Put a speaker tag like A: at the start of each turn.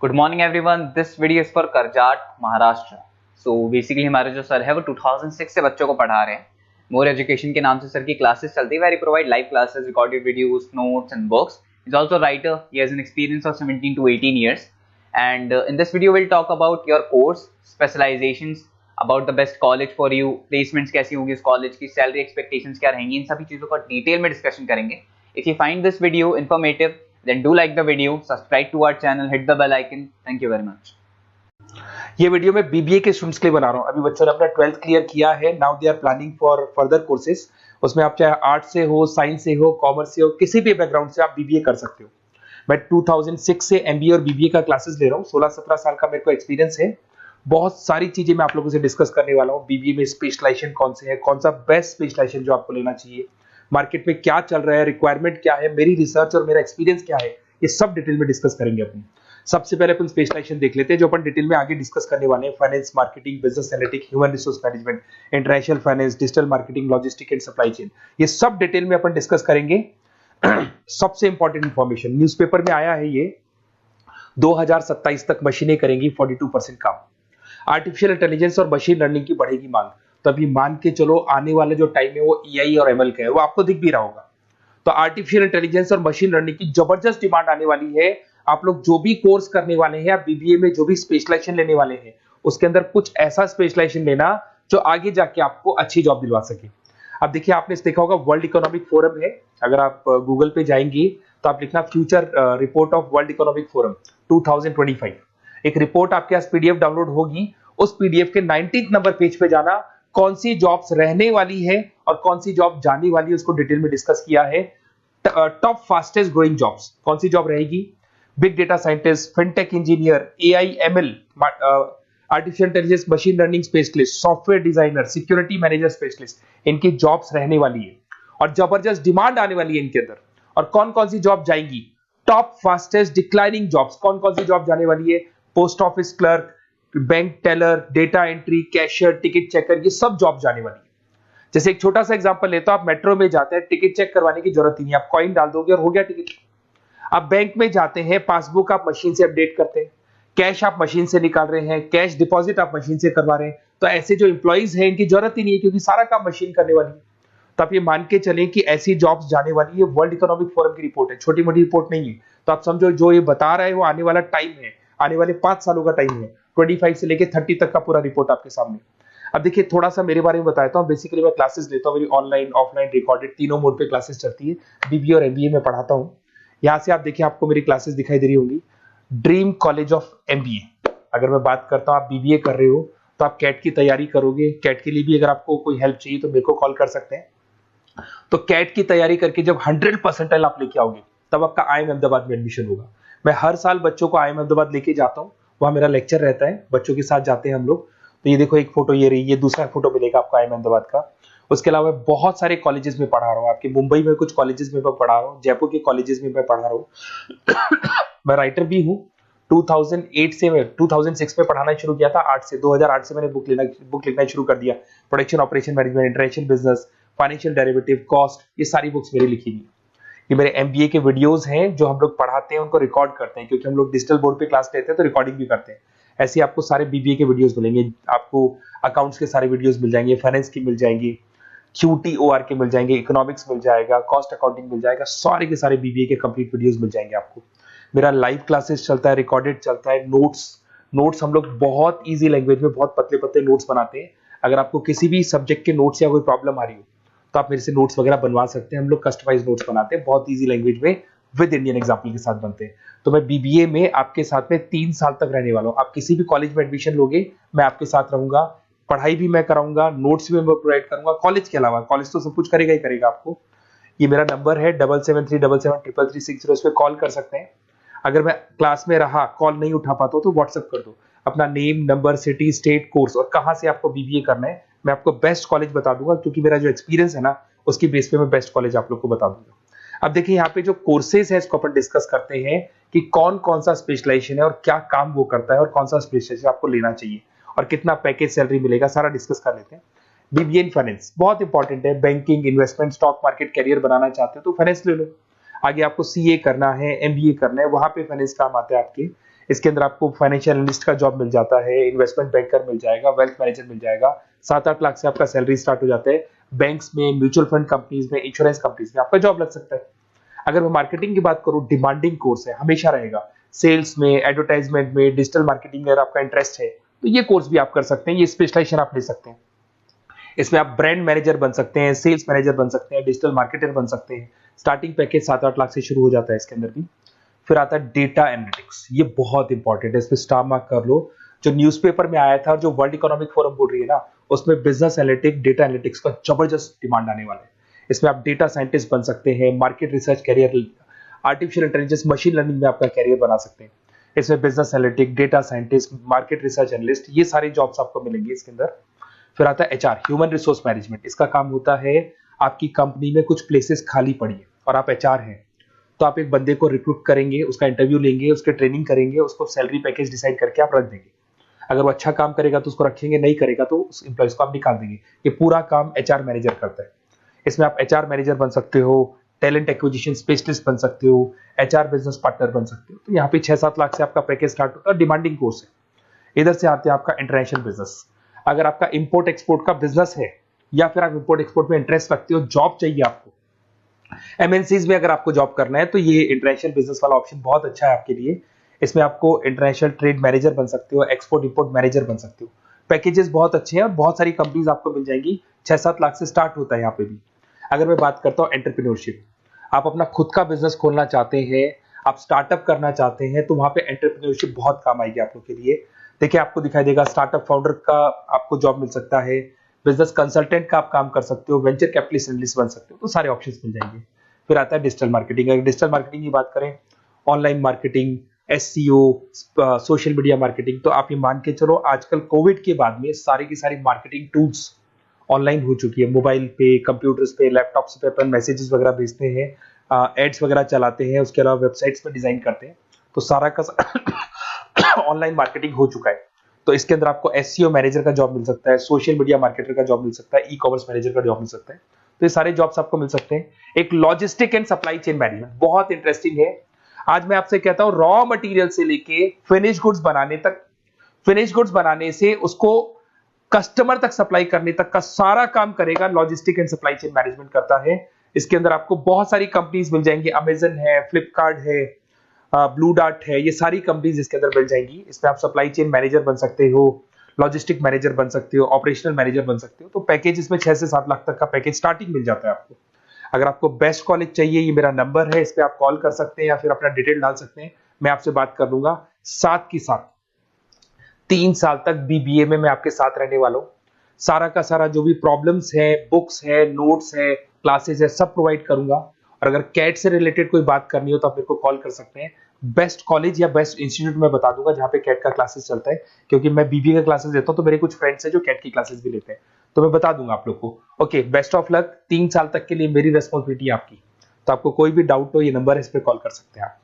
A: Good morning everyone, this video is for Karjat Maharashtra. So basically हमारे जो sir है वो 2006 से बच्चों को पढ़ा रहे हैं। मोर एजुकेशन के नाम से सर की क्लासेस चलती है, very provide live classes, recorded videos, notes and books. Is also writer, he has an experience of 17 to 18 years and in this video we'll talk about your course specializations, about the best college for you, placements कैसी होंगी इस college की, salary expectations क्या रहेंगी, इन सभी चीजों का detail में डिस्कशन करेंगे। If you find this video informative then do like the video, subscribe to our channel, hit the bell icon. Thank you very much.
B: ये वीडियो मैं बीबीए के स्टूडेंट्स के लिए बना रहा हूँ। अभी बच्चों ने अपना 12th क्लियर किया है, now they are planning for further courses. उसमें आप चाहे आर्ट से हो, साइंस से हो, कॉमर्स से हो, किसी भी बैकग्राउंड से आप बीबीए कर सकते हो। मैं 2006 से एमबीए और बीबीए का क्लासेस ले रहा हूँ। 16-17 साल का मेरे को एक्सपीरियंस है। बहुत सारी चीजें मैं आप लोगों से डिस्कस करने वाला हूँ। बीबीए में स्पेशलाइजेशन कौन से है, कौन सा बेस्ट स्पेशलाइजेशन जो आपको लेना चाहिए, मार्केट में क्या चल रहा है, रिक्वायरमेंट क्या है, मेरी रिसर्च और मेरा एक्सपीरियंस क्या है, ये सब डिटेल में डिस्कस करेंगे अपन। सबसे पहले अपन स्पेशलाइजेशन देख लेते हैं, जो अपन डिटेल में आगे डिस्कस करने वाले हैं। Finance, marketing, business analytics, human resource management, international finance, digital marketing, logistic and supply chain, ये सब डिटेल में अपन डिस्कस करेंगे। सबसे इंपॉर्टेंट इंफॉर्मेशन, न्यूज़पेपर में आया है ये 2027 तक मशीनें करेंगी 42% काम। आर्टिफिशियल इंटेलिजेंस और मशीन लर्निंग की बढ़ेगी मांग। तो अभी मान के चलो आने वाला जो टाइम है वो एआई और एमएल का है, वो आपको दिख भी रहा होगा। तो आर्टिफिशियल इंटेलिजेंस और मशीन लर्निंग की जबरदस्त डिमांड आने वाली है। आप लोग जो भी कोर्स करने वाले हैं, आप बीबीए में जो भी स्पेशलाइजेशन लेने वाले हैं, उसके अंदर कुछ ऐसा स्पेशलाइजेशन लेना जो आगे जाके आपको अच्छी जॉब दिलवा सके। अब देखिए, आपने देखा होगा वर्ल्ड इकोनॉमिक फोरम है। अगर आप गूगल पे जाएंगे तो आप लिखना future report of world economic forum 2025। एक रिपोर्ट आपके पास पीडीएफ डाउनलोड होगी। उस पीडीएफ के 19th नंबर पेज पे जाना, कौन सी जॉब्स रहने वाली है और कौन सी जॉब जाने वाली है, उसको डिटेल में डिस्कस किया है। टॉप फास्टेस्ट ग्रोइंग जॉब्स कौन सी जॉब रहेगी, big data scientist, fintech engineer, AI ML, artificial intelligence, machine learning specialist, software designer, security manager specialist, इनकी जॉब्स रहने वाली है और जबरदस्त डिमांड आने वाली है इनके अंदर। और कौन कौन सी जॉब जाएंगी, टॉप फास्टेस्ट डिक्लाइनिंग जॉब्स कौन कौन सी जॉब जाने वाली है, post office clerk, bank teller, data entry, cashier, ticket checker, ये सब जॉब जाने वाली है। जैसे एक छोटा सा एग्जांपल लेते हो, आप मेट्रो में जाते हैं, टिकट चेक करवाने की जरूरत ही नहीं, आप कॉइन डाल दोगे और हो गया टिकट। आप बैंक में जाते हैं, पासबुक आप मशीन से अपडेट करते हैं, कैश आप मशीन से निकाल रहे हैं, कैश डिपॉजिट आप मशीन से करवा रहे हैं। तो ऐसे जो एम्प्लॉइज हैं, इनकी जरूरत ही नहीं है, क्योंकि सारा काम मशीन करने वाली है। तो आप ये मान के चलें कि ऐसी जॉब्स जाने वाली है। वर्ल्ड इकोनॉमिक फोरम की रिपोर्ट है, छोटी मोटी रिपोर्ट नहीं है। तो आप समझो, जो ये बता रहा है वो आने वाला टाइम है, आने वाले 5 सालों का टाइम है। 25 से लेके 30 तक का पूरा रिपोर्ट आपके सामने। अब देखिए, थोड़ा सा मेरे बारे में बताता हूँ। बेसिकली मैं क्लासेस लेता हूँ, मेरी ऑनलाइन, ऑफलाइन, रिकॉर्डेड, तीनों मोड पे क्लासेस चलती है। बीबीए और एमबीए में पढ़ाता हूँ। यहाँ से आप देखिए, आपको मेरी क्लासेस दिखाई दे रही होंगी। Dream college of MBA. अगर मैं बात करता हूँ, आप बीबीए कर रहे हो तो आप कैट की तैयारी करोगे। कैट के लिए भी अगर आपको कोई हेल्प चाहिए तो मेरे को कॉल कर सकते हैं। तो कैट की तैयारी करके जब 100% आप लेके आओगे, तब आपका आईएम अहमदाबाद में एडमिशन होगा। मैं हर साल बच्चों को आईएम अहमदाबाद लेके जाता हूँ, वहां मेरा लेक्चर रहता है, बच्चों के साथ जाते हैं हम लोग। तो ये देखो, एक फोटो ये रही, ये दूसरा फोटो मिलेगा आपको आईएम अहमदाबाद का। उसके अलावा बहुत सारे कॉलेजेस में पढ़ा रहा हूँ। आपके मुंबई में कुछ कॉलेजेस में मैं पढ़ा रहा हूँ, जयपुर के कॉलेजेस में मैं पढ़ा रहा हूँ। मैं राइटर भी हूँ। 2008 से मैं 2006 में पढ़ाना शुरू किया था। 8 से 2008 से मैंने बुक लिखना शुरू कर दिया। Production operation management, international business, financial derivative, cost, ये सारी बुक्स मेरी लिखी हुई। ये मेरे एमबीए के वीडियोस हैं जो हम लोग पढ़ाते हैं, उनको रिकॉर्ड करते हैं, क्योंकि हम लोग डिजिटल बोर्ड पे क्लास लेते हैं तो रिकॉर्डिंग भी करते हैं। ऐसे आपको सारे बीबीए के वीडियोस मिलेंगे। आपको अकाउंट्स के सारे वीडियोस मिल जाएंगे, फाइनेंस की मिल जाएंगी, क्यूटीओआर के मिल जाएंगे, इकोनॉमिक्स मिल जाएगा, कॉस्ट अकाउंटिंग मिल जाएगा, सारे के सारे बीबीए के कंप्लीट वीडियोस मिल जाएंगे आपको। मेरा लाइव क्लासेस चलता है, रिकॉर्डेड चलता है, नोट्स हम लोग बहुत ईजी लैंग्वेज में बहुत पतले पतले नोट्स बनाते हैं। अगर आपको किसी भी सब्जेक्ट के नोट्स या कोई प्रॉब्लम आ रही हो तो आप मेरे से नोट्स वगैरह बनवा सकते हैं। हम लोग कस्टमाइज नोट्स बनाते हैं, बहुत इजी लैंग्वेज में, विद इंडियन एग्जाम्पल के साथ बनते हैं। तो मैं बीबीए में आपके साथ में 3 साल तक रहने वाला हूँ। आप किसी भी कॉलेज में एडमिशन लोगे, मैं आपके साथ रहूंगा, पढ़ाई भी मैं कराऊंगा, नोट्स भी मैं प्रोवाइड करूंगा। कॉलेज के अलावा, कॉलेज तो सब कुछ करेगा ही करेगा आपको। ये मेरा नंबर है 7737733360, इस पे कॉल कर सकते हैं। अगर मैं क्लास में रहा, कॉल नहीं उठा पाता तो व्हाट्सएप कर दो, अपना name, number, city, state, course और कहाँ से आपको बीबीए करना है, मैं आपको बेस्ट कॉलेज बता दूंगा, क्योंकि मेरा जो एक्सपीरियंस है ना, उसकी बेस पे मैं बेस्ट कॉलेज आप लोग को बता दूंगा। अब देखिए, यहाँ पे जो कोर्सेज है इसको अपन डिस्कस करते हैं कि कौन कौन सा स्पेशलाइजेशन है और क्या काम वो करता है और कौन सा स्पेशलाइजेशन आपको लेना चाहिए और कितना पैकेज सैलरी मिलेगा, सारा डिस्कस कर लेते हैं। बीबीए इन फाइनेंस बहुत इंपॉर्टेंट है। Banking, investment, stock market career बनाना चाहते हो तो फाइनेंस ले लो। आगे आपको सीए करना है, एमबीए करना है, वहां पे फाइनेंस काम आता है आपके। इसके अंदर आपको फाइनेंशियल एनालिस्ट का जॉब मिल जाता है, इन्वेस्टमेंट बैंकर मिल जाएगा, वेल्थ मैनेजर मिल जाएगा। 7-8 लाख से आपका सैलरी स्टार्ट हो जाता है। बैंक्स में, म्यूचुअल फंड कंपनीज में, इंश्योरेंस कंपनीज में आपका जॉब लग सकता है। अगर मैं मार्केटिंग की बात करूं, डिमांडिंग कोर्स है, हमेशा रहेगा। सेल्स में, एडवर्टाइजमेंट में, डिजिटल मार्केटिंग में अगर आपका इंटरेस्ट है तो ये कोर्स भी आप कर सकते हैं, ये स्पेशलाइजेशन आप ले सकते हैं। इसमें आप ब्रांड मैनेजर बन सकते हैं, सेल्स मैनेजर बन सकते हैं, डिजिटल मार्केटर बन सकते हैं। स्टार्टिंग पैकेज 7-8 लाख से शुरू हो जाता है इसके अंदर भी। फिर आता है डेटा एनालिटिक्स, ये बहुत इंपॉर्टेंट है, इस पे स्टार मार्क कर लो। जो न्यूज़पेपर में आया था, जो वर्ल्ड इकोनॉमिक फोरम बोल रही है ना, उसमें बिजनेस एनालिटिक्स, डेटा एनालिटिक्स का जबरदस्त डिमांड आने वाला है। इसमें आप डेटा साइंटिस्ट बन सकते हैं, market research career, artificial intelligence, machine learning में आपका कैरियर बना सकते हैं। इसमें business analytic, data scientist, market research analyst, ये सारे जॉब्स आपको मिलेंगे इसके अंदर। फिर आता है एचआर, ह्यूमन रिसोर्स मैनेजमेंट। इसका काम होता है, आपकी कंपनी में कुछ प्लेसेस खाली पड़ी है और आप एचआर हैं, तो आप एक बंदे को रिक्रूट करेंगे, उसका इंटरव्यू लेंगे, उसके ट्रेनिंग करेंगे, उसको सैलरी पैकेज डिसाइड करके आप रख देंगे। अगर वो अच्छा काम करेगा तो उसको रखेंगे, नहीं करेगा तो उस एम्प्लॉइज को आप निकाल देंगे। ये पूरा काम एचआर मैनेजर करता है। इसमें आप एचआर मैनेजर बन सकते हो, टैलेंट एक्विजिशन स्पेशलिस्ट बन सकते हो, एचआर बिजनेस पार्टनर बन सकते हो। तो यहाँ पे 6-7 लाख से आपका पैकेज स्टार्ट होता है, डिमांडिंग कोर्स है। इधर से आते हैं आपका इंटरनेशनल बिजनेस। अगर आपका इंपोर्ट एक्सपोर्ट का बिजनेस है या फिर आप इंपोर्ट एक्सपोर्ट में इंटरेस्ट रखते हो, जॉब चाहिए आपको, एमएनसीज में अगर आपको जॉब करना है, तो ये इंटरनेशनल बिजनेस वाला ऑप्शन बहुत अच्छा है आपके लिए। इसमें आपको इंटरनेशनल ट्रेड मैनेजर बन सकते हो, एक्सपोर्ट इंपोर्ट मैनेजर बन सकते हो। पैकेजेस बहुत अच्छे हैं और बहुत सारी कंपनीज आपको मिल जाएंगी। 6-7 लाख से स्टार्ट होता है यहाँ पे भी। अगर मैं बात करता हूँ एंटरप्रेन्योरशिप, आप अपना खुद का बिजनेस खोलना चाहते हैं, आप स्टार्टअप करना चाहते हैं, तो वहां पे एंटरप्रेन्योरशिप बहुत काम आएगी आप लोग के लिए। देखिए, आपको दिखाई देगा, स्टार्टअप फाउंडर का आपको जॉब मिल सकता है, बिजनेस कंसल्टेंट का आप काम कर सकते हो, वेंचर कैपिटलिस्ट एनालिस्ट बन सकते हो, तो सारे ऑप्शंस मिल जाएंगे। फिर आता है डिजिटल मार्केटिंग। अगर डिजिटल मार्केटिंग की बात करें, online marketing, SEO, social media marketing, तो आप ये मान के चलो, आजकल कोविड के बाद में सारी की सारी मार्केटिंग टूल्स ऑनलाइन हो चुकी है। मोबाइल पे, कंप्यूटर्स पे, लैपटॉप्स पे अपन मैसेजेस वगैरह भेजते हैं, एड्स वगैरह चलाते हैं, उसके अलावा वेबसाइट्स में डिजाइन करते हैं, तो सारा का ऑनलाइन मार्केटिंग हो चुका है। तो इसके अंदर आपको एसईओ मैनेजर का जॉब मिल सकता है, सोशल मीडिया मार्केटर का जॉब मिल सकता है, ई कॉमर्स मैनेजर का जॉब मिल सकता है। तो ये सारे जॉब्स आपको मिल सकते हैं। एक logistic and supply chain management बहुत इंटरेस्टिंग है। आज मैं आपसे कहता हूं, रॉ मटेरियल से लेके फिनिश गुड्स बनाने तक, फिनिश गुड्स बनाने से उसको कस्टमर तक सप्लाई करने तक का सारा काम करेगा logistic and supply chain management करता है। इसके अंदर आपको बहुत सारी कंपनीज मिल जाएंगी, अमेजन है, फ्लिपकार्ट है, ब्लू डार्ट है, ये सारी कंपनीज इसके अंदर मिल जाएंगी। इसमें आप सप्लाई चेन मैनेजर बन सकते हो, लॉजिस्टिक मैनेजर बन सकते हो, ऑपरेशनल मैनेजर बन सकते हो। तो पैकेज इसमें 6 से 7 लाख तक का पैकेज स्टार्टिंग मिल जाता है आपको। अगर आपको बेस्ट कॉलेज चाहिए, ये मेरा नंबर है, इस पे आप कॉल कर सकते हैं या फिर अपना डिटेल डाल सकते हैं, मैं आपसे बात कर लूंगा। साथ की साथ 3 साल तक बीबीए में मैं आपके साथ रहने वाला हूँ। सारा का सारा जो भी प्रॉब्लम्स है, बुक्स है, नोट्स है, क्लासेस है, सब प्रोवाइड करूंगा। और अगर कैट से रिलेटेड कोई बात करनी हो तो आप मेरे को कॉल कर सकते हैं। बेस्ट कॉलेज या बेस्ट इंस्टीट्यूट में बता दूंगा जहां पे कैट का क्लासेस चलता है, क्योंकि मैं बीबीए का क्लासेस देता हूं, तो मेरे कुछ फ्रेंड्स हैं जो कैट की क्लासेस भी लेते हैं, तो मैं बता दूंगा आप लोग को। Okay, best of luck. 3 साल तक के लिए मेरी रेस्पॉन्सिबिलिटी आपकी, तो आपको कोई भी डाउट हो, ये नंबर है, इस पे कॉल कर सकते हैं आप।